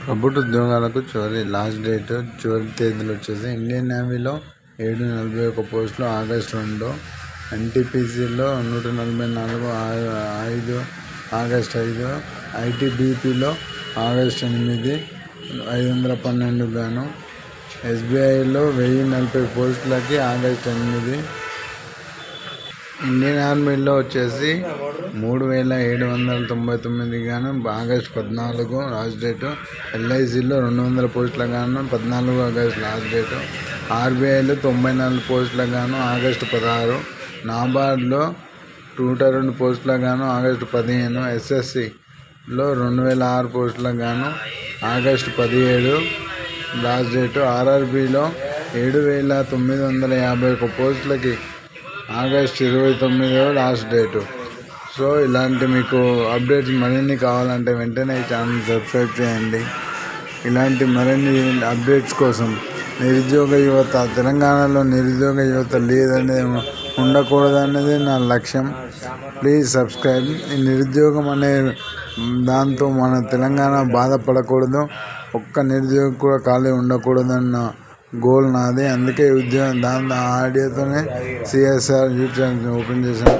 ప్రభుత్వ ఉద్యోగాలకు చివరి లాస్ట్ డేట్ చివరి తేదీలు వచ్చేసి ఇండియన్ నేవీలో 741 పోస్టులు ఆగస్టు 2, ఎన్టీపీసీలో 144 ఆగస్టు 5, ఐటీబీపీలో ఆగస్టు 8 512 గాను, ఎస్బీఐలో 1040 పోస్టులకి ఆగస్టు 8, ఇండియన్ ఆర్మీలో వచ్చేసి 3799 గాను ఆగస్టు 14 లాస్ట్ డేటు, ఎల్ఐసిలో 200 పోస్టుల గాను 14 ఆగస్టు లాస్ట్ డేటు, ఆర్బీఐలో 94 పోస్టుల గాను ఆగస్టు 16, నాబార్డ్లో 102 పోస్టుల గాను ఆగస్టు 15, ఎస్ఎస్సిలో 2006 పోస్టుల గాను ఆగస్టు 17 లాస్ట్ డేటు, ఆర్ఆర్బీలో 7951 పోస్టులకి ఆగస్టు 29 లాస్ట్ డేటు. సో ఇలాంటి మీకు అప్డేట్స్ మరిన్ని కావాలంటే వెంటనే ఈ ఛానల్ సబ్స్క్రైబ్ చేయండి. ఇలాంటి మరిన్ని అప్డేట్స్ కోసం నిరుద్యోగ యువత, తెలంగాణలో నిరుద్యోగ యువత లేదనేది ఉండకూడదనేది నా లక్ష్యం. Please subscribe. ఈ నిరుద్యోగం అనే దాంతో మన తెలంగాణ బాధపడకూడదు, ఒక్క నిరుద్యోగం కూడా ఖాళీ ఉండకూడదన్న గోల్ నాది. అందుకే ఉద్యోగం ఆడియోతోనే సిఎస్ఆర్ యూట్యూబ్ ఛానల్ ఓపెన్ చేశాను.